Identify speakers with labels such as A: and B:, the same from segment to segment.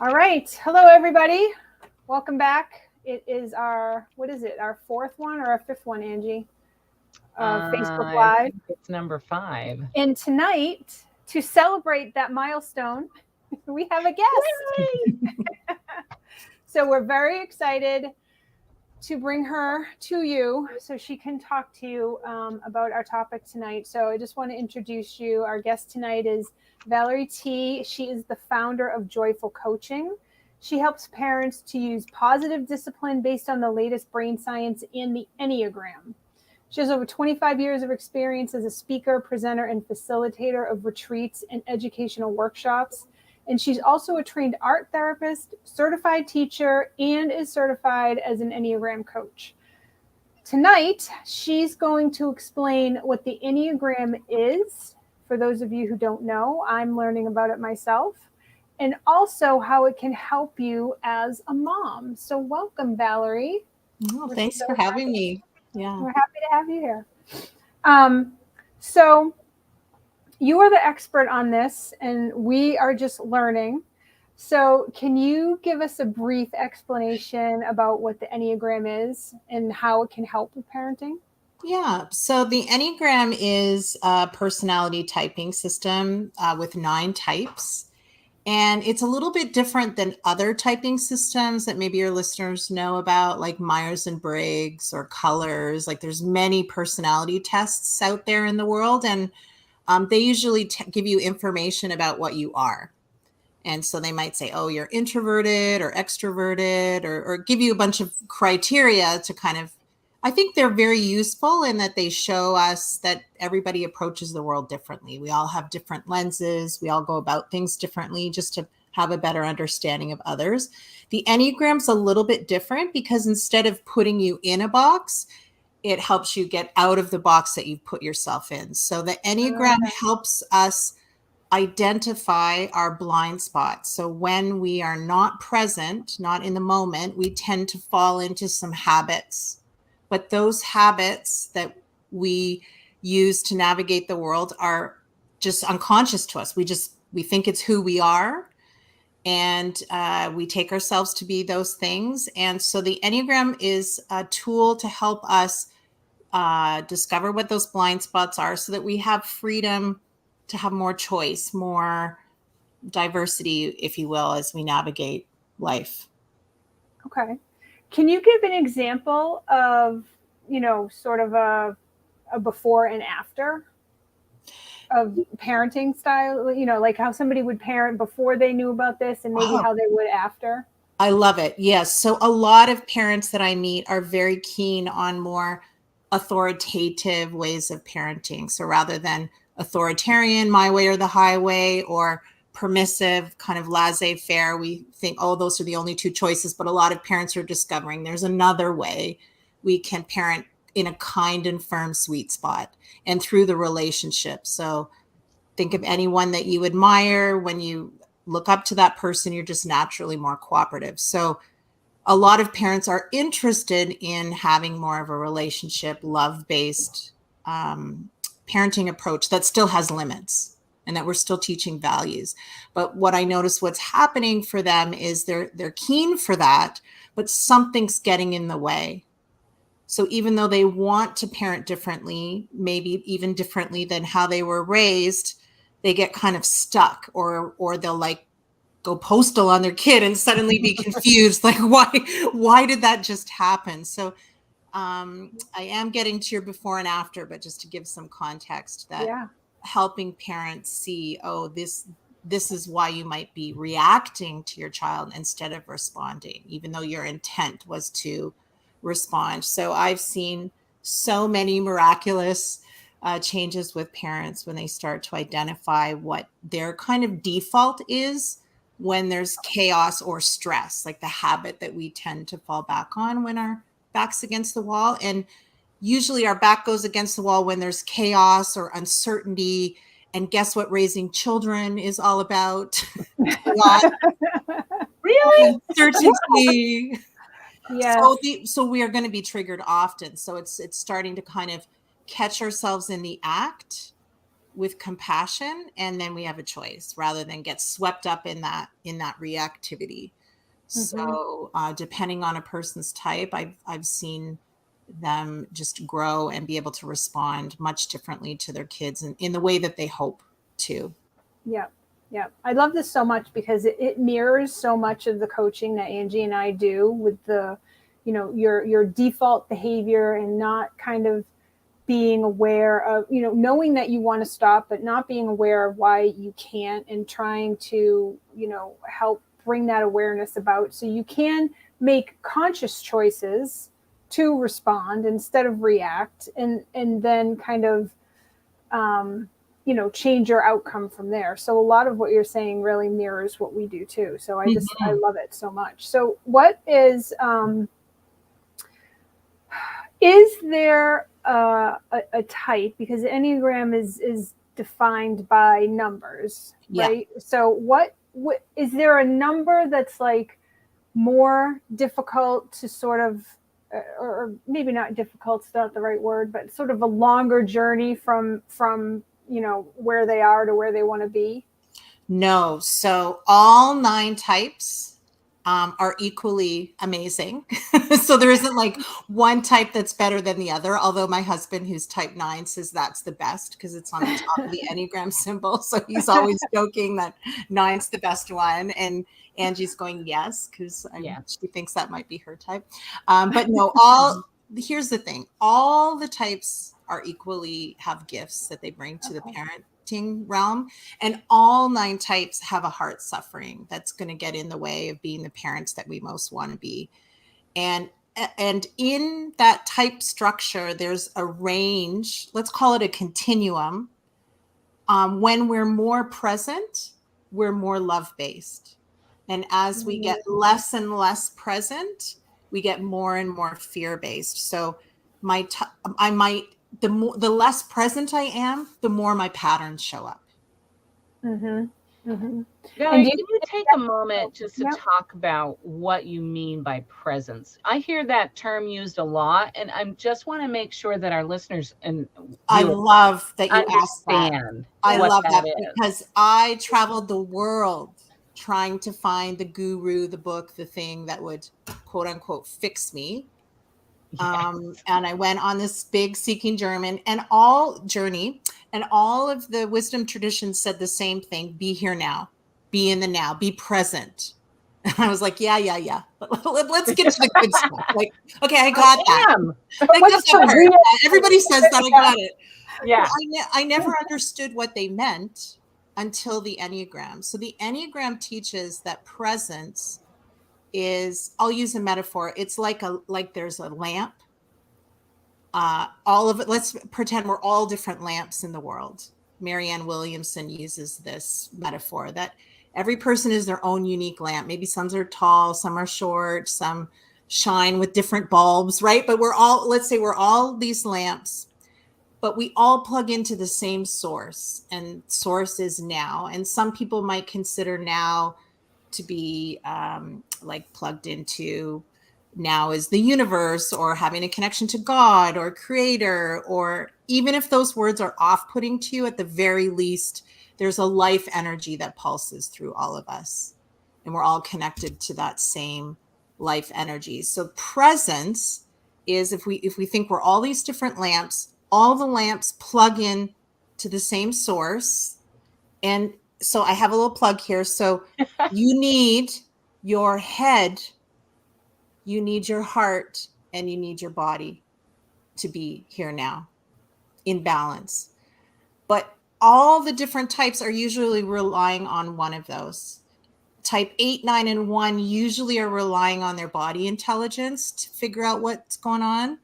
A: All right. Hello, everybody. Welcome back. It is our fourth one or our fifth one, Angie, of Facebook
B: I
A: Live.
B: think it's number 5.
A: And tonight, to celebrate that milestone, we have a guest. So we're very excited to bring her to you so she can talk to you about our topic tonight. So I just want to introduce you. Our guest tonight is Valerie Tih. She is the founder of JoyFULL Coaching. She helps parents to use positive discipline based on the latest brain science and the Enneagram. She has over 25 years of experience as a speaker, presenter, and facilitator of retreats and educational workshops. And she's also a trained art therapist, certified teacher, and is certified as an Enneagram coach. Tonight, she's going to explain what the Enneagram is. For those of you who don't know, I'm learning about it myself, and also how it can help you as a mom. So welcome, Valerie.
C: Oh, thanks for having me. Yeah.
A: We're happy to have you here. So you are the expert on this, and we are just learning. So can you give us a brief explanation about what the Enneagram is and how it can help with parenting?
C: Yeah. So the Enneagram is a personality typing system with 9 types. And it's a little bit different than other typing systems that maybe your listeners know about, like Myers and Briggs or Colors. Like there's many personality tests out there in the world, and they usually give you information about what you are. And so they might say, oh, you're introverted or extroverted, or give you a bunch of criteria to kind of, I think they're very useful in that they show us that everybody approaches the world differently. We all have different lenses. We all go about things differently just to have a better understanding of others. The Enneagram's a little bit different because instead of putting you in a box, it helps you get out of the box that you've put yourself in. So the Enneagram helps us identify our blind spots. So when we are not present, not in the moment, we tend to fall into some habits. But those habits that we use to navigate the world are just unconscious to us. We think it's who we are, and we take ourselves to be those things. And so the Enneagram is a tool to help us discover what those blind spots are so that we have freedom to have more choice, more diversity, if you will, as we navigate life.
A: Okay. Can you give an example of, sort of a before and after of parenting style, like how somebody would parent before they knew about this and maybe how they would after?
C: I love it. Yes. So a lot of parents that I meet are very keen on more authoritative ways of parenting. So rather than authoritarian, my way or the highway, or permissive, kind of laissez-faire, we think, oh, those are the only 2 choices. But a lot of parents are discovering there's another way we can parent in a kind and firm sweet spot and through the relationship. So think of anyone that you admire. When you look up to that person, you're just naturally more cooperative. So a lot of parents are interested in having more of a relationship, love-based parenting approach that still has limits and that we're still teaching values. But what I notice what's happening for them is they're keen for that, but something's getting in the way. So even though they want to parent differently, maybe even differently than how they were raised, they get kind of stuck, or they'll like go postal on their kid and suddenly be confused, like why did that just happen? So I am getting to your before and after, but just to give some context that helping parents see, oh, this is why you might be reacting to your child instead of responding, even though your intent was to respond. So I've seen so many miraculous changes with parents when they start to identify what their kind of default is when there's chaos or stress, like the habit that we tend to fall back on when our back's against the wall. And usually our back goes against the wall when there's chaos or uncertainty. And guess what raising children is all about?
A: Really?
C: Uncertainty.
A: Yeah.
C: So we are going to be triggered often. So it's starting to kind of catch ourselves in the act with compassion, and then we have a choice rather than get swept up in that reactivity. So depending on a person's type, I've seen them just grow and be able to respond much differently to their kids in the way that they hope to.
A: Yeah. Yeah. I love this so much because it mirrors so much of the coaching that Angie and I do with the, you know, your default behavior and not kind of being aware of, you know, knowing that you want to stop, but not being aware of why you can't, and trying to, you know, help bring that awareness about so you can make conscious choices to respond instead of react, and then kind of, you know, change your outcome from there. So a lot of what you're saying really mirrors what we do too. So I love it so much. So what is there a type, because the Enneagram is defined by numbers, right? So what is there a number that's like more difficult to sort of, or maybe not difficult, it's not the right word, but sort of a longer journey from you know, where they are to where they want to be?
C: No. So all 9 types are equally amazing. So there isn't like one type that's better than the other. Although my husband, who's type 9, says that's the best because it's on the top of the Enneagram symbol. So he's always joking that 9's the best one. And Angie's going, yes, because she thinks that might be her type. But no, here's the thing. All the types are equally have gifts that they bring to the parenting realm, and all 9 types have a heart suffering that's going to get in the way of being the parents that we most want to be. And in that type structure, there's a range, let's call it a continuum. When we're more present, we're more love-based. And as we get less and less present, we get more and more fear-based. So the less present I am, the more my patterns show up.
B: Valerie, can you take a moment just to talk about what you mean by presence? I hear that term used a lot, and I just want to make sure that our listeners and
C: I love that you asked that. I love that because I traveled the world trying to find the guru, the book, the thing that would quote unquote fix me. And I went on this big seeking journey, and all of the wisdom traditions said the same thing: be here now, be in the now, be present. And I was like, yeah. Let's get to the good stuff. Like, okay, I got that. Everybody says that. I got it. Yeah. I never understood what they meant until the Enneagram. So the Enneagram teaches that presence is, I'll use a metaphor. It's like there's a lamp. All of it. Let's pretend we're all different lamps in the world. Marianne Williamson uses this metaphor that every person is their own unique lamp. Maybe some are tall, some are short, some shine with different bulbs, right? But let's say we're all these lamps, but we all plug into the same source, and source is now. And some people might consider now to be like plugged into now is the universe, or having a connection to God or creator, or even if those words are off-putting to you, at the very least, there's a life energy that pulses through all of us, and we're all connected to that same life energy. So presence is, if we think we're all these different lamps, all the lamps plug in to the same source. And so I have a little plug here. So you need your head, you need your heart, and you need your body to be here now in balance. But all the different types are usually relying on one of those. Type 8, 9, and 1 usually are relying on their body intelligence to figure out what's going on.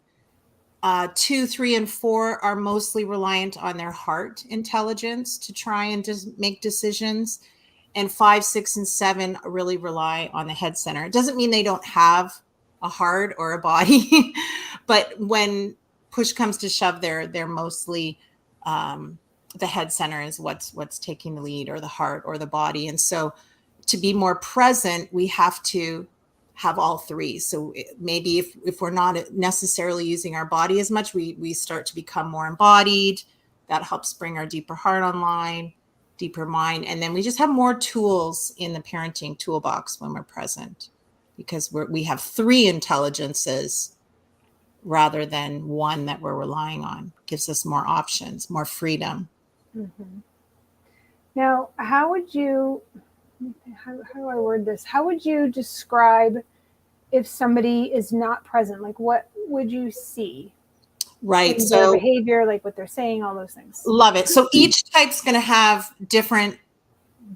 C: 2, 3, and 4 are mostly reliant on their heart intelligence to try and just make decisions. And 5, 6, and 7 really rely on the head center. It doesn't mean they don't have a heart or a body, but when push comes to shove, they're mostly the head center is what's taking the lead, or the heart or the body. And so to be more present, we have to have all 3. So maybe if we're not necessarily using our body as much, we start to become more embodied. that helps bring our deeper heart online, deeper mind. And then we just have more tools in the parenting toolbox when we're present, because we have 3 intelligences rather than one that we're relying on. Gives us more options, more freedom.
A: Mm-hmm. Now, how do I word this? How would you describe if somebody is not present? Like, what would you see?
C: Right.
A: In
C: So
A: their behavior, like what they're saying, all those things.
C: Love it. So each type's going to have different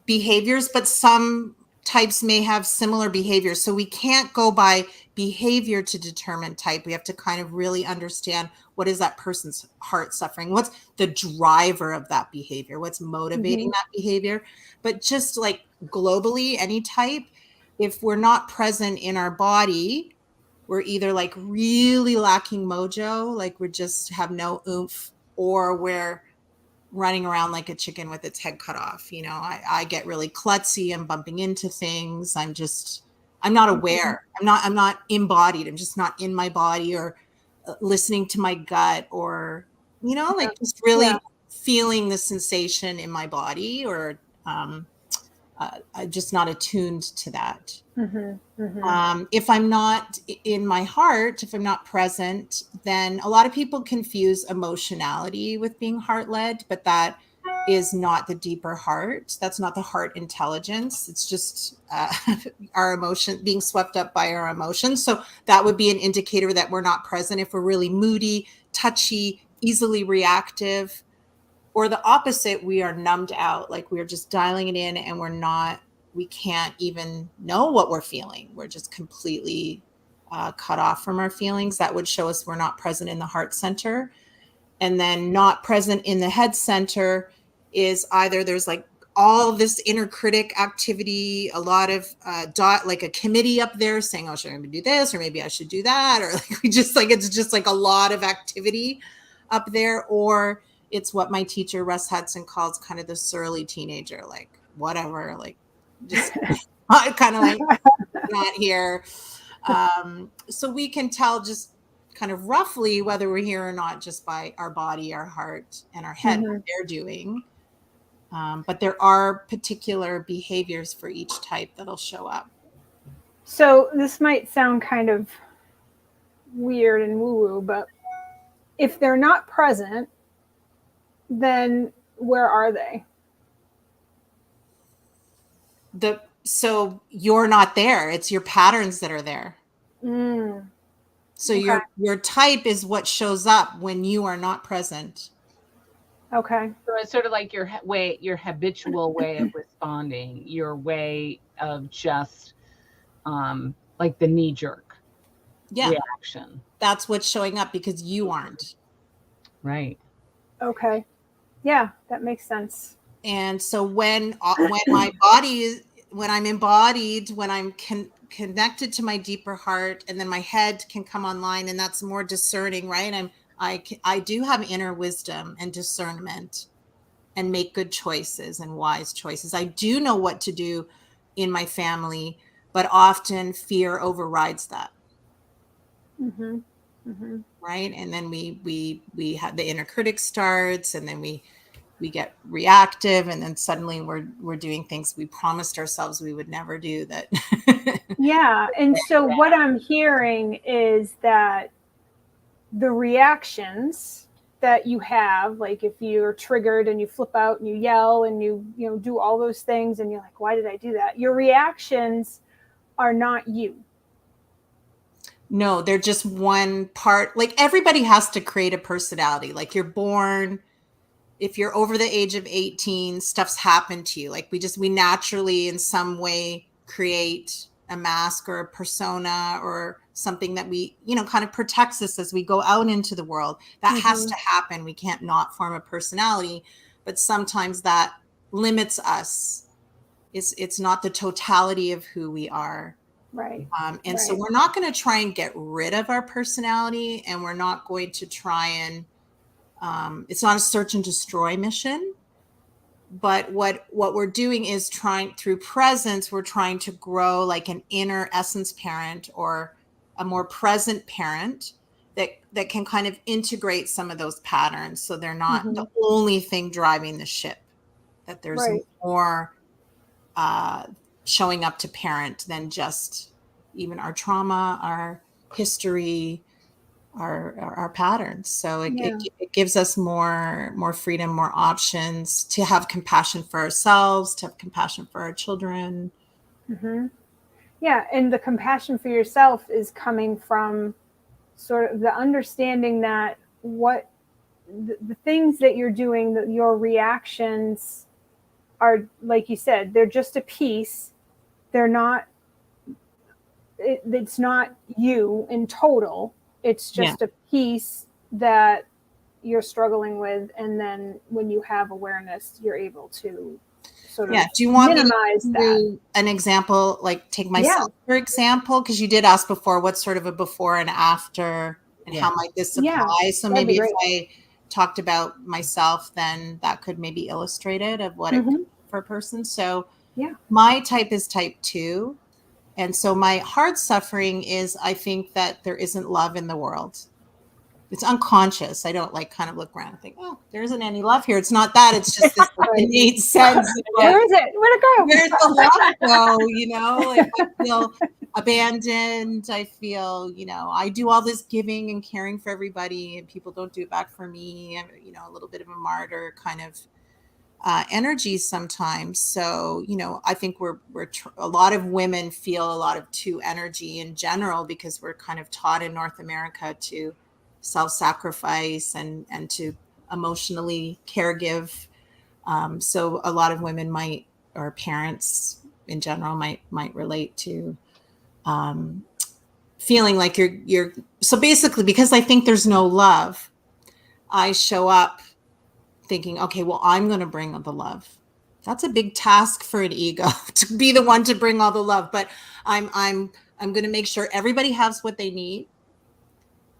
C: behaviors, but some types may have similar behaviors. So we can't go by behavior to determine type. We have to kind of really understand, what is that person's heart suffering? What's the driver of that behavior? What's motivating that behavior? But just like globally, any type, if we're not present in our body, we're either like really lacking mojo, like we just have no oomph, or we're running around like a chicken with its head cut off. You know, I get really klutzy. I'm bumping into things. I'm not aware. I'm not embodied. I'm just not in my body, or listening to my gut, or, you know, like just really feeling the sensation in my body, or I'm just not attuned to that. If I'm not in my heart, if I'm not present, then a lot of people confuse emotionality with being heart-led, but that is not the deeper heart. That's not the heart intelligence. It's just our emotion, being swept up by our emotions. So that would be an indicator that we're not present if we're really moody, touchy, easily reactive. Or the opposite, we are numbed out, like we're just dialing it in, and we can't even know what we're feeling. We're just completely cut off from our feelings. That would show us we're not present in the heart center. And then not present in the head center is either there's like all this inner critic activity, a lot of like a committee up there saying, oh, should I do this? Or maybe I should do that. Or like it's just like a lot of activity up there. Or it's what my teacher, Riso-Hudson, calls kind of the surly teenager, like whatever, like just kind of like not here. So we can tell just kind of roughly whether we're here or not just by our body, our heart, and our head, what they're doing. But there are particular behaviors for each type that'll show up.
A: So this might sound kind of weird and woo-woo, but if they're not present, then where are they?
C: So you're not there. It's your patterns that are there. So your type is what shows up when you are not present.
A: Okay.
B: So it's sort of like your habitual way of responding, your way of just like the knee jerk reaction.
C: That's what's showing up because you aren't.
B: Right.
A: Okay. Yeah, that makes sense.
C: And so when my body, when I'm embodied, when I'm connected to my deeper heart, and then my head can come online, and that's more discerning, right? I do have inner wisdom and discernment, and make good choices and wise choices. I do know what to do in my family, but often fear overrides that. Right. And then we have the inner critic starts, and then we get reactive, and then suddenly we're doing things we promised ourselves we would never do. That
A: yeah. And so what I'm hearing is that the reactions that you have, like if you're triggered and you flip out and you yell and you do all those things, and you're like, why did I do that? Your reactions are not you.
C: No, they're just one part. Like everybody has to create a personality. Like you're born, if you're over the age of 18, stuff's happened to you. Like we naturally in some way create a mask or a persona or something that we, kind of protects us as we go out into the world. That has to happen. We can't not form a personality, but sometimes that limits us. It's not the totality of who we are.
A: Right.
C: And so we're not going to try and get rid of our personality, and we're not going to try and it's not a search and destroy mission, but what we're doing is trying, through presence, we're trying to grow like an inner essence parent or a more present parent that can kind of integrate some of those patterns, so they're not
A: Mm-hmm.
C: the only thing driving the ship, that there's
A: Right.
C: more showing up to parent than just even our trauma, our history, our patterns. So it gives us more freedom, more options to have compassion for ourselves, to have compassion for our children.
A: Mm-hmm. Yeah, and the compassion for yourself is coming from sort of the understanding that what the things that you're doing, that your reactions are, like you said, they're just a piece. They're not, it's not you in total. It's just a piece that you're struggling with. And then when you have awareness, you're able to sort of
C: Do you want
A: minimize
C: me to
A: that.
C: do an example, like take myself for example, because you did ask before what's sort of a before and after, and how might this apply? So maybe if I talked about myself, then that could maybe illustrate it of what it could be for a person. So my type is type 2. And so my hard suffering is, I think that there isn't love in the world. It's unconscious. I don't like kind of look around and think, oh, there isn't any love here. It's not that. It's just this innate sense.
A: Where is it? Where'd it go?
C: Where's the love go? You know, like I feel abandoned. I feel, I do all this giving and caring for everybody, and people don't do it back for me. I'm, a little bit of a martyr kind of energy sometimes. So, I think we're a lot of women feel a lot of 2 energy in general, because we're kind of taught in North America to self-sacrifice and to emotionally caregive. So a lot of women or parents in general might relate to feeling like you're so basically, because I think there's no love, I show up thinking, okay, well, I'm going to bring the love. That's a big task for an ego to be the one to bring all the love, but I'm going to make sure everybody has what they need.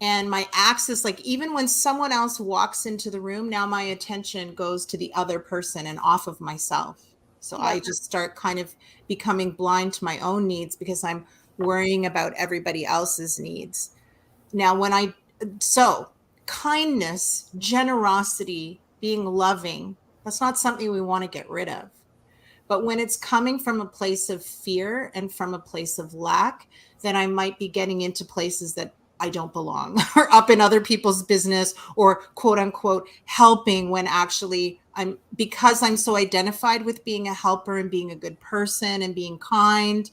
C: And my axis, like even when someone else walks into the room, now my attention goes to the other person and off of myself. So I just start kind of becoming blind to my own needs because I'm worrying about everybody else's needs. Now, so kindness, generosity, being loving, that's not something we want to get rid of. But when it's coming from a place of fear and from a place of lack, then I might be getting into places that I don't belong, or up in other people's business, or quote unquote helping, when actually because I'm so identified with being a helper and being a good person and being kind,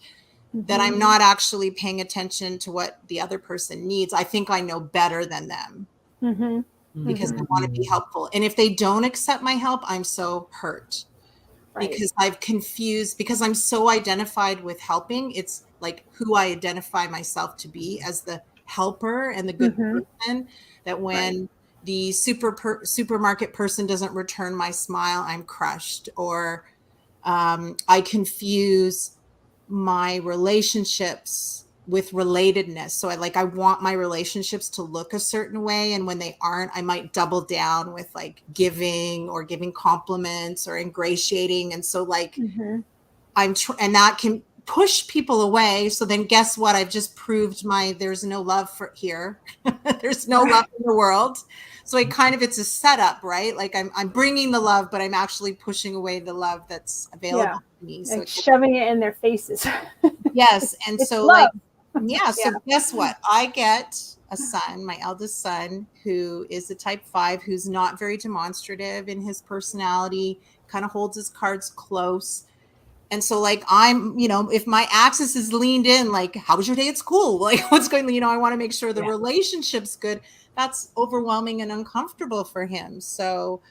C: that I'm not actually paying attention to what the other person needs. I think I know better than them because I want to be helpful. And if they don't accept my help, I'm so hurt. Because I've confused, because I'm so identified with helping. It's like who I identify myself to be as the helper and the good person, that when the supermarket person doesn't return my smile, I'm crushed. Or I confuse my relationships with relatedness. So I want my relationships to look a certain way. And when they aren't, I might double down with like giving or giving compliments or ingratiating. And so and that can push people away. So then guess what? I've just proved there's no love for here. There's no love in the world. So it's a setup, right? Like I'm bringing the love, but I'm actually pushing away the love that's available to me. So
A: like shoving it in their faces.
C: Yes. And so
A: love.
C: So guess what? I get a son, my eldest son, who is a type 5, who's not very demonstrative in his personality, kind of holds his cards close. And so I'm, if my axis is leaned in, like, how was your day at school? Like, what's going on? I want to make sure the relationship's good. That's overwhelming and uncomfortable for him. So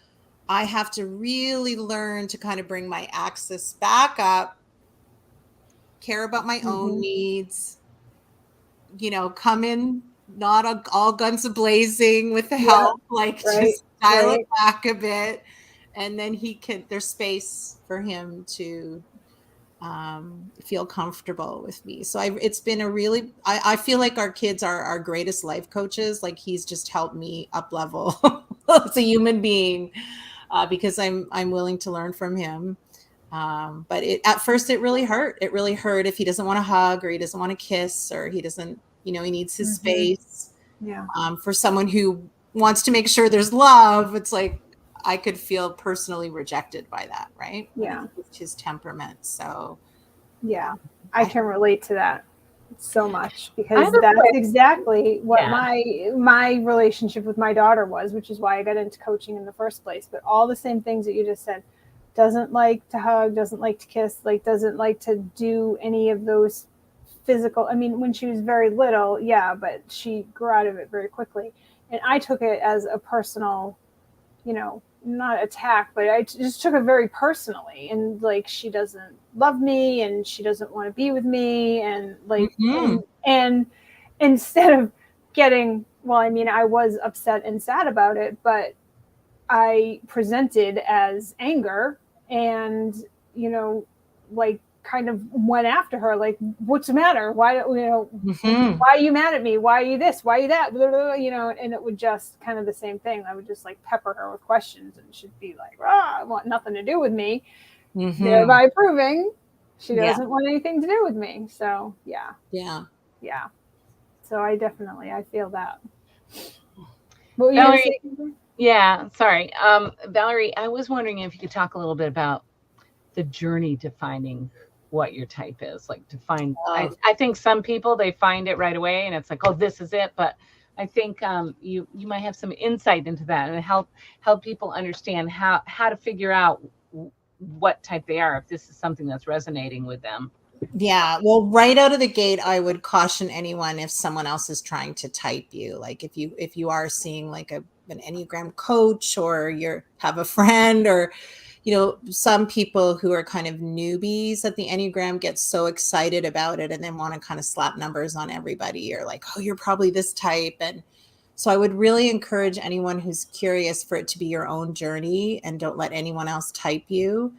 C: I have to really learn to kind of bring my axis back up, care about my own needs, come in not all guns a-blazing with the help, just dial it back a bit. And then there's space for him to feel comfortable with me. So it's been I feel like our kids are our greatest life coaches. Like he's just helped me up level as a human being because I'm willing to learn from him. But at first it really hurt. It really hurt if he doesn't want to hug or he doesn't want to kiss or he doesn't, he needs his space.
A: Yeah.
C: For someone who wants to make sure there's love, it's like I could feel personally rejected by that, right?
A: Yeah.
C: It's his temperament. So
A: yeah, I can relate to that so much, because
B: I have a
A: that's
B: question.
A: exactly what
B: Yeah.
A: my relationship with my daughter was, which is why I got into coaching in the first place. But all the same things that you just said, doesn't like to hug, doesn't like to kiss, like doesn't like to do any of those physical. I mean, when she was very little, yeah, but she grew out of it very quickly. And I took it as a personal, not attack, but I just took it very personally. And like, she doesn't love me and she doesn't want to be with me. And like, and instead of getting, well, I mean, I was upset and sad about it, but I presented as anger and, like kind of went after her, like, what's the matter? Why, why are you mad at me? Why are you this? Why are you that? Blah, blah, blah, and it would just kind of the same thing. I would just like pepper her with questions, and she'd be like, I want nothing to do with me, thereby proving she doesn't want anything to do with me. So yeah. So I feel that. What were you gonna say?
B: Yeah, sorry. Valerie, I was wondering if you could talk a little bit about the journey to finding what your type is. Like to find, I think some people, they find it right away and it's like, oh, this is it. But I think you might have some insight into that and help people understand how to figure out what type they are, if this is something that's resonating with them.
C: Yeah. Well, right out of the gate, I would caution anyone if someone else is trying to type you. Like if you are seeing like an Enneagram coach, or you have a friend, or, some people who are kind of newbies at the Enneagram get so excited about it and then want to kind of slap numbers on everybody, or like, oh, you're probably this type. And so I would really encourage anyone who's curious for it to be your own journey, and don't let anyone else type you,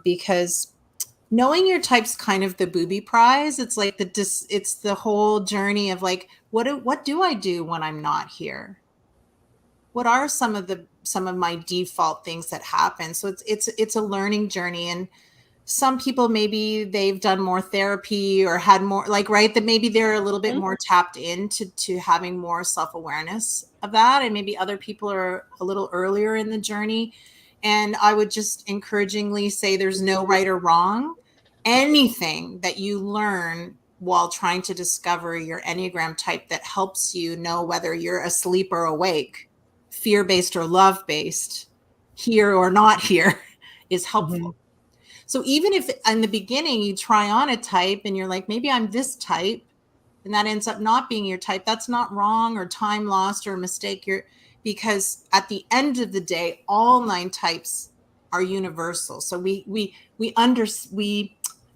C: because knowing your type's kind of the booby prize. It's like it's the whole journey of like, what do I do when I'm not here? What are some of my default things that happen? So it's a learning journey. And some people, maybe they've done more therapy or had more, like, right, that maybe they're a little bit more tapped into having more self-awareness of that. And maybe other people are a little earlier in the journey. And I would just encouragingly say there's no right or wrong. Anything that you learn while trying to discover your Enneagram type that helps you know whether you're asleep or awake, fear-based or love-based, here or not here, is helpful. So even if in the beginning you try on a type and you're like, maybe I'm this type, and that ends up not being your type, that's not wrong or time lost or a mistake. Because at the end of the day, all 9 types are universal. So we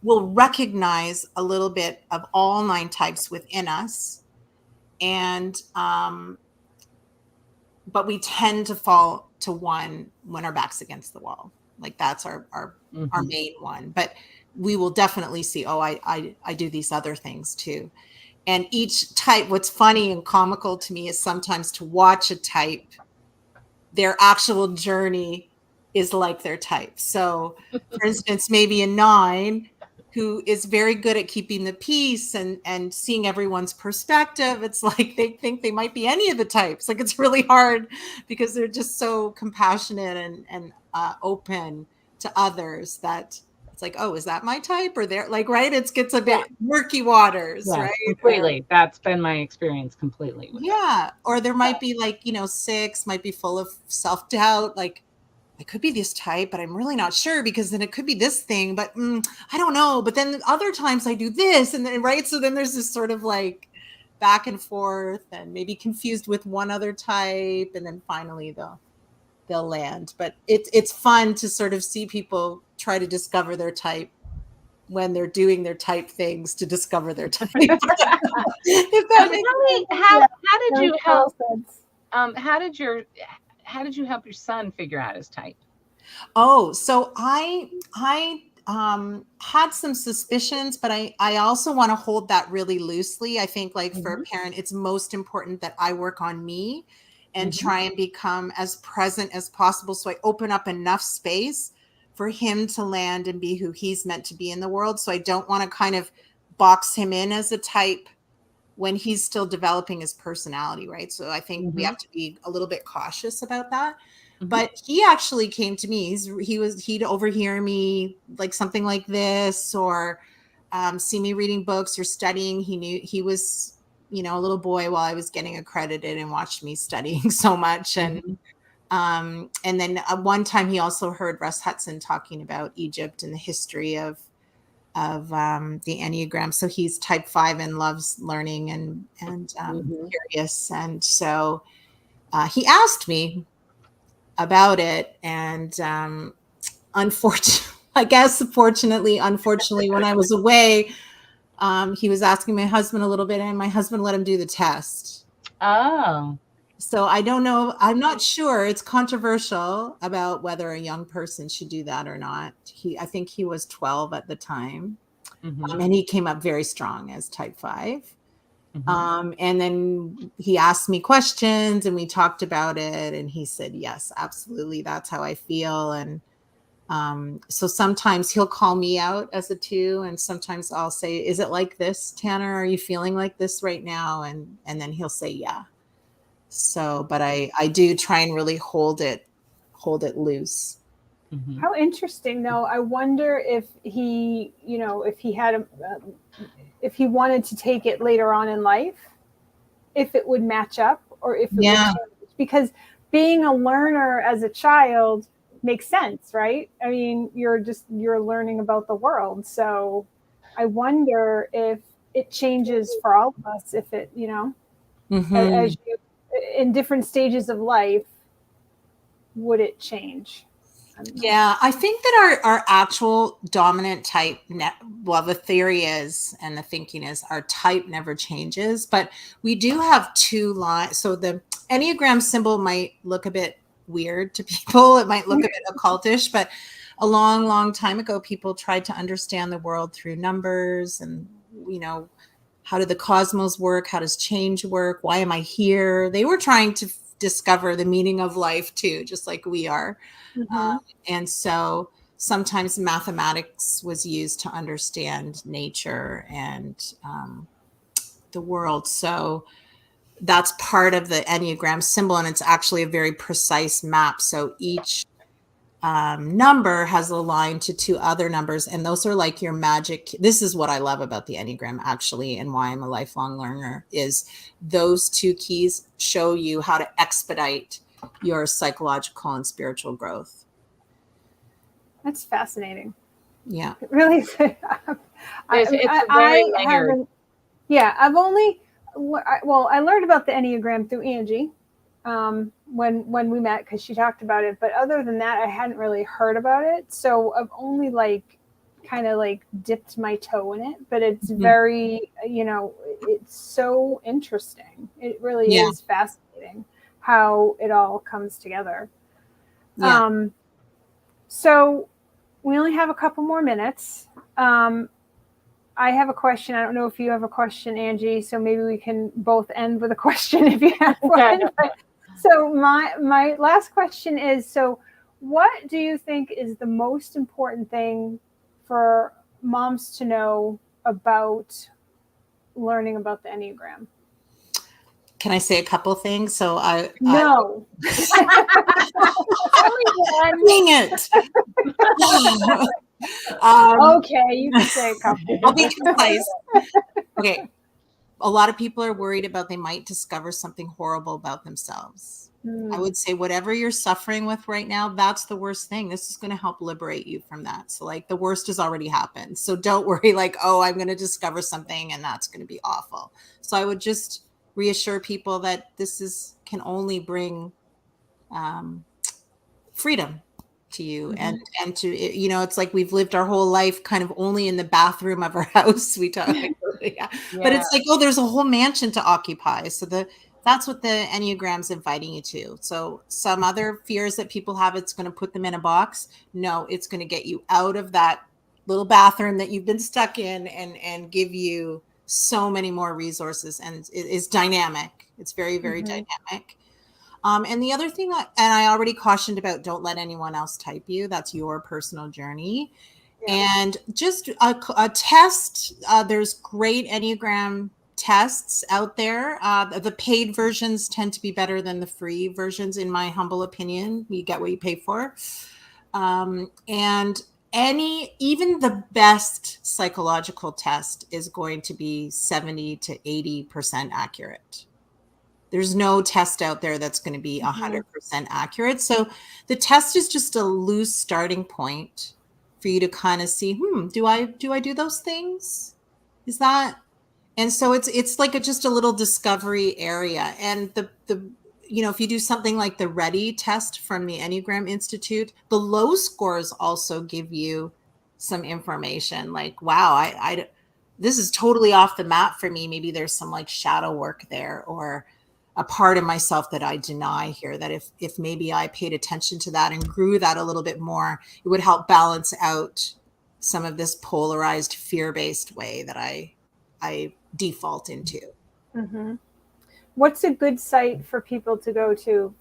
C: will recognize a little bit of all 9 types within us. And but we tend to fall to one when our back's against the wall. Like that's our main one. But we will definitely see, oh, I do these other things too. And each type, what's funny and comical to me is sometimes to watch a type, their actual journey is like their type. So for instance, maybe a 9 who is very good at keeping the peace and seeing everyone's perspective. It's like they think they might be any of the types. Like it's really hard because they're just so compassionate and open to others that it's like, oh, is that my type? Or they're like, right? It gets a bit murky waters, right?
B: Completely. That's been my experience completely. With
C: that. Or there might be like, 6 might be full of self-doubt. Like, I could be this type, but I'm really not sure, because then it could be this thing, but I don't know. But then other times I do this, and then, right. So then there's this sort of like back and forth, and maybe confused with one other type. And then finally they'll land. But it's fun to sort of see people try to discover their type when they're doing their type things to discover their type. If that makes sense.
B: How did you help? How did you help your son figure out his type?
C: Oh, so I had some suspicions, but I also want to hold that really loosely. I think like for a parent, it's most important that I work on me and try and become as present as possible. So I open up enough space for him to land and be who he's meant to be in the world. So I don't want to kind of box him in as a type when he's still developing his personality, right? So I think we have to be a little bit cautious about that. But he actually came to me. He'd overhear me like something like this, or see me reading books or studying. He was, you know, a little boy while I was getting accredited and watched me studying so much. And then one time he also heard Riso-Hudson talking about Egypt and the history of the Enneagram. So he's type 5 and loves learning and curious. And so he asked me about it. And unfortunately, when I was away, he was asking my husband a little bit, and my husband let him do the test.
B: Oh.
C: So I don't know. I'm not sure. It's controversial about whether a young person should do that or not. I think he was 12 at the time. And he came up very strong as type 5. And then he asked me questions and we talked about it. And he said, yes, absolutely. That's how I feel. And so sometimes he'll call me out as a 2. And sometimes I'll say, is it like this, Tanner? Are you feeling like this right now? And then he'll say, yeah. So, but I do try and really hold it loose.
A: How interesting, though. I wonder if he, you know, if he had if he wanted to take it later on in life, if it would match up, or if it would change. Because being a learner as a child makes sense, right? I mean, you're learning about the world. So I wonder if it changes for all of us, if it, you know, as you, in different stages of life, would it change?
C: Yeah, I think that our actual dominant type, well, the theory is, and the thinking is, our type never changes, but we do have 2 lines. So the Enneagram symbol might look a bit weird to people. It might look a bit occultish, but a long, long time ago, people tried to understand the world through numbers and, you know, how did the cosmos work? How does change work? Why am I here? They were trying to discover the meaning of life too, just like we are. And so sometimes mathematics was used to understand nature and the world. So that's part of the Enneagram symbol. And it's actually a very precise map. So each number has a line to 2 other numbers. And those are like your magic. This is what I love about the Enneagram, actually, and why I'm a lifelong learner, is those 2 keys show you how to expedite your psychological and spiritual growth.
A: That's fascinating.
C: Yeah.
A: It really is.
B: It's very layered.
A: I've only, well, I learned about the Enneagram through Angie when we met, because she talked about it. But other than that, I hadn't really heard about it. So I've only kind of dipped my toe in it. But it's very, you know, it's so interesting. It really is fascinating how it all comes together.
C: Yeah.
A: So we only have a couple more minutes. I have a question. I don't know if you have a question, Angie, so maybe we can both end with a question if you have one. So my last question is, so what do you think is the most important thing for moms to know about learning about the Enneagram?
C: Can I say a couple things? So
A: No.
C: Dang it.
A: Okay, you can say a couple.
C: I'll be concise. Okay. A lot of people are worried about they might discover something horrible about themselves. I would say whatever you're suffering with right now, that's the worst thing. This is going to help liberate you from that. So the worst has already happened. So don't worry oh, I'm going to discover something and that's going to be awful. So I would just reassure people that this can only bring freedom to you and to, you know, it's like we've lived our whole life kind of only in the bathroom of our house. We talk, but it's oh, there's a whole mansion to occupy. So that's what the Enneagram's inviting you to. So some other fears that people have, it's going to put them in a box. No, it's going to get you out of that little bathroom that you've been stuck in and give you so many more resources. And it is dynamic. It's very, very dynamic. And the other thing, and I already cautioned about, don't let anyone else type you. That's your personal journey. Yeah. And just a test. There's great Enneagram tests out there. The paid versions tend to be better than the free versions, in my humble opinion. You get what you pay for. And even the best psychological test is going to be 70 to 80% accurate. There's no test out there that's going to be 100% accurate. So the test is just a loose starting point for you to kind of see, do I do those things? Is that? And so it's like just a little discovery area. And the if you do something like the READY test from the Enneagram Institute, the low scores also give you some information like, wow, I this is totally off the map for me. Maybe there's some like shadow work there, or a part of myself that I deny here, that if maybe I paid attention to that and grew that a little bit more, it would help balance out some of this polarized fear-based way that I default into.
A: Mm-hmm. What's a good site for people to go to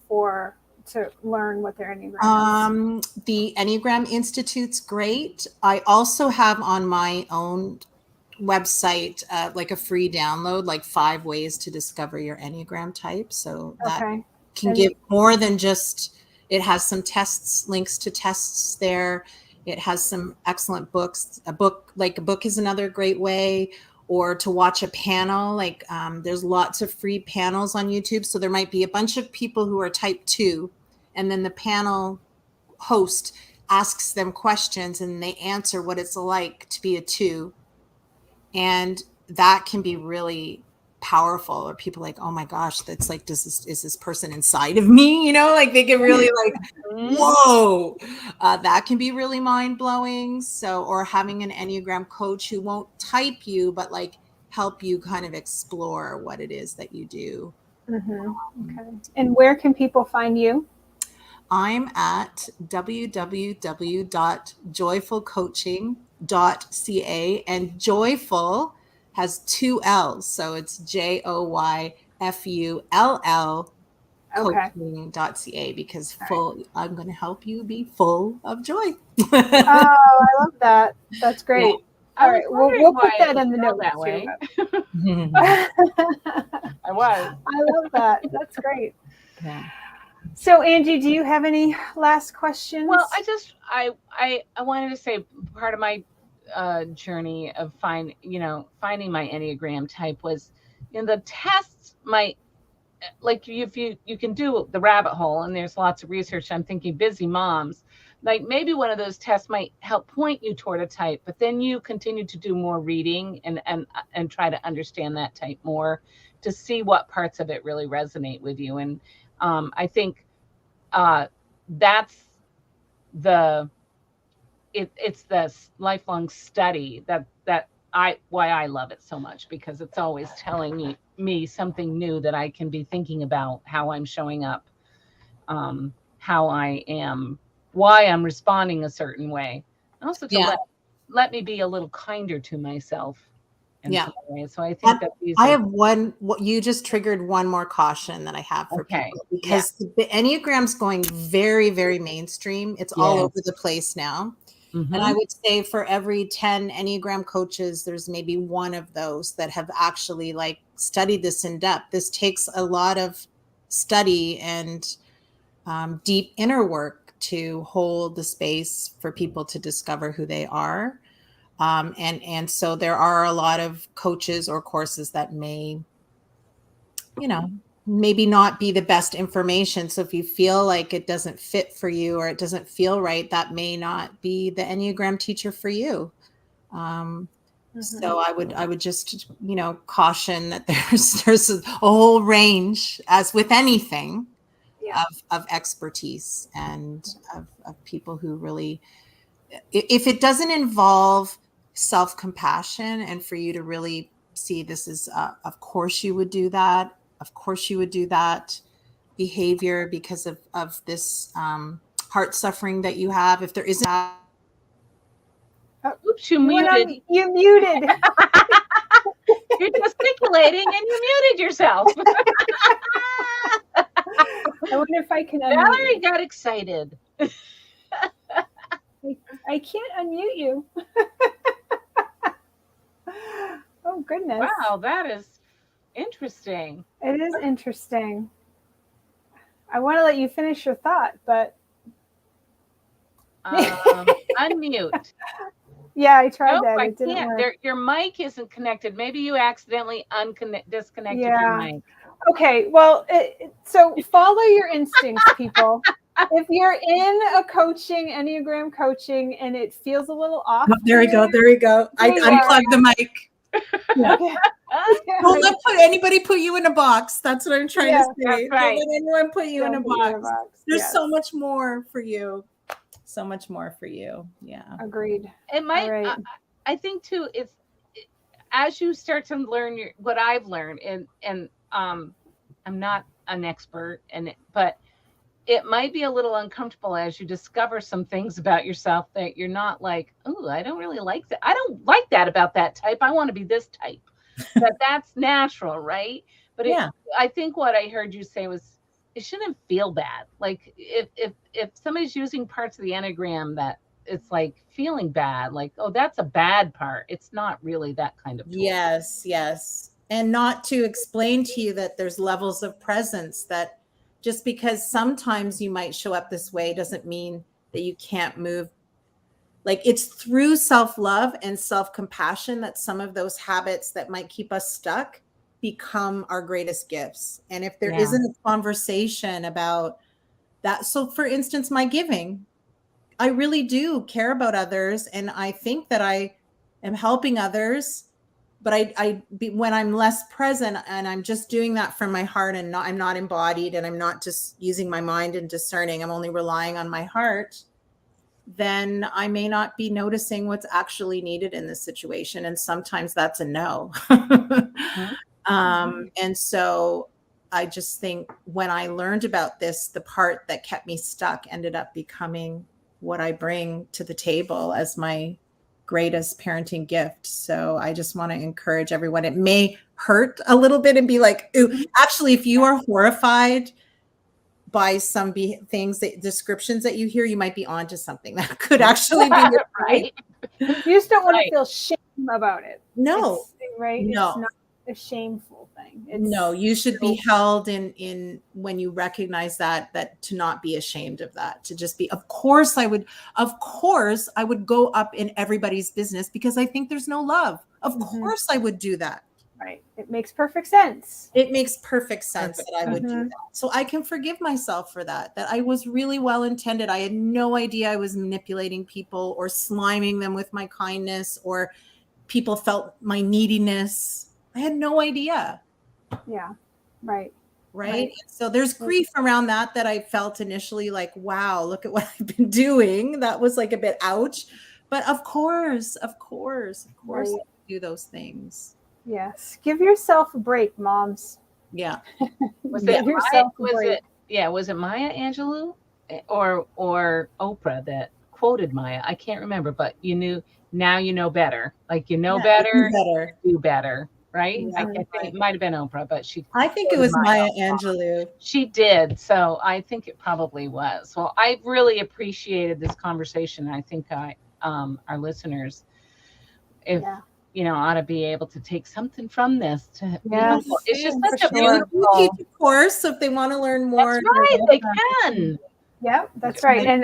A: learn what their Enneagram is?
C: The Enneagram Institute's great. I also have on my own website like a free download, like 5 ways to discover your Enneagram type. So that can give more than just, it has some tests, links to tests there. It has some excellent books. A book is another great way, or to watch a panel. Like there's lots of free panels on YouTube. So there might be a bunch of people who are type 2, and then the panel host asks them questions and they answer what it's like to be a 2. And that can be really powerful, or people like, oh my gosh, that's like, is this person inside of me? Like they get really like, whoa, that can be really mind blowing. So, or having an Enneagram coach who won't type you, but like help you kind of explore what it is that you do.
A: Okay. And where can people find you?
C: I'm at www.joyfulcoaching.ca, and JoyFULL has 2 L's. So it's JoyFull coaching.ca, because full, I'm going to help you be full of joy.
A: Oh, I love that. That's great. Yeah. All right. We'll put that in the notes
B: that way.
A: I love that. That's great. Yeah. So Angie, do you have any last questions?
B: Well, I wanted to say part of my journey of finding my Enneagram type was, the tests might, like, if you can do the rabbit hole, and there's lots of research. I'm thinking busy moms, like maybe one of those tests might help point you toward a type, but then you continue to do more reading and try to understand that type more to see what parts of it really resonate with you. And I think that's it's the lifelong study why I love it so much, because it's always telling me something new that I can be thinking about, how I'm showing up, how I am, why I'm responding a certain way. Also to let me be a little kinder to myself. Some ways. So I think that
C: what you just triggered one more caution that I have for people, because the Enneagram's going very, very mainstream. It's all over the place now. And I would say for every 10 Enneagram coaches, there's maybe one of those that have actually like studied this in depth. This takes a lot of study and deep inner work to hold the space for people to discover who they are. And so there are a lot of coaches or courses that may, maybe not be the best information. So if you feel like it doesn't fit for you, or it doesn't feel right, that may not be the Enneagram teacher for you. So I would just, caution that there's a whole range, as with anything, of expertise and of people who really, if it doesn't involve self-compassion, and for you to really see this is, of course you would do that. Of course you would do that behavior because of this heart suffering that you have. If there isn't.
B: Oops, you muted.
A: You muted.
B: You're gesticulating and you muted yourself.
A: I wonder if I can unmute.
B: Valerie got excited.
A: I can't unmute you. Oh, goodness.
B: Wow, that is Interesting.
A: It is interesting. I want to let you finish your thought, but
B: Unmute.
A: yeah, I tried
B: Nope,
A: that.
B: I
A: It didn't
B: can't.
A: work.
B: Your mic isn't connected. Maybe you accidentally disconnected your
A: Yeah.
B: mic.
A: Okay, well, so follow your instincts, people. If you're in a coaching, Enneagram coaching, and it feels a little off.
C: Oh, there we go. There we go. I unplugged the mic. Yeah. Don't let anybody put you in a box. That's what I'm trying to say.
B: That's right.
C: Don't let anyone put you in a box. There's
A: Yes.
C: so much more for you. So much more for you. Yeah.
A: Agreed.
B: It might.
A: Right.
B: I think too. As you start to learn what I've learned, and I'm not an expert, but it might be a little uncomfortable as you discover some things about yourself that you're not like, oh, I don't really like that. I don't like that about that type. I want to be this type. That's natural, right? But I think what I heard you say was it shouldn't feel bad. Like if somebody's using parts of the Enneagram that it's like feeling bad, like, oh, that's a bad part. It's not really that kind of tool.
C: Yes. And not to explain to you that there's levels of presence, that just because sometimes you might show up this way doesn't mean that you can't move. Like, it's through self-love and self-compassion that some of those habits that might keep us stuck become our greatest gifts. And if there isn't a conversation about that, so for instance, my giving, I really do care about others, and I think that I am helping others. But when I'm less present and I'm just doing that from my heart, and I'm not embodied, and I'm not just using my mind and discerning, I'm only relying on my heart, then I may not be noticing what's actually needed in this situation. And sometimes that's a no. And so I just think when I learned about this, the part that kept me stuck ended up becoming what I bring to the table as my greatest parenting gift. So I just want to encourage everyone. It may hurt a little bit and be like, ooh, actually, if you are horrified by some descriptions that you hear, you might be onto something that could actually be
B: right.
A: You just don't want to feel shame about it.
C: No,
A: right?
C: No.
A: It's not a shameful thing.
C: No, you should be held in when you recognize that to not be ashamed of that, to just be, of course I would go up in everybody's business because I think there's no love. Of course I would do that.
A: Right. It makes perfect sense.
C: It makes perfect sense that I would do that. So I can forgive myself for that I was really well-intended. I had no idea I was manipulating people or sliming them with my kindness, or people felt my neediness. I had no idea.
A: Yeah. Right.
C: So there's grief around that I felt initially, like, wow, look at what I've been doing. That was like a bit ouch. But of course, I do those things.
A: Yes. Give yourself a break, moms.
C: Yeah.
B: Was it Maya Angelou or Oprah that quoted Maya? I can't remember, but now you know better. Like, better, do better. Right?
A: Yeah,
B: I think it might have been Oprah, but
C: I think it was Maya Angelou.
B: She did. So I think it probably was. Well, I really appreciated this conversation. I think our listeners, ought to be able to take something from this. It's just such a beautiful.
C: You teach a course, so if they want to learn more,
B: that's right, they can.
A: Yeah, that's right. And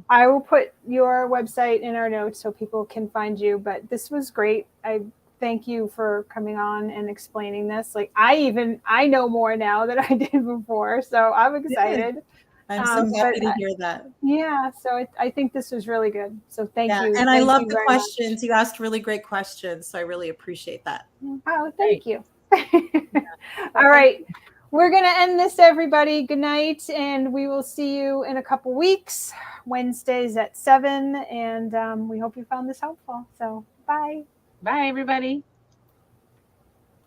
A: I will put your website in our notes so people can find you. But this was great. I thank you for coming on and explaining this. Like, I know more now than I did before, so I'm excited.
C: I'm so happy to hear that.
A: Yeah, so I think this was really good. So thank you.
C: And I love the questions. You asked really great questions, so I really appreciate that.
A: Oh, thank you. All right. We're going to end this, everybody. Good night, and we will see you in a couple weeks, Wednesdays at 7, and we hope you found this helpful. So bye.
B: Bye, everybody.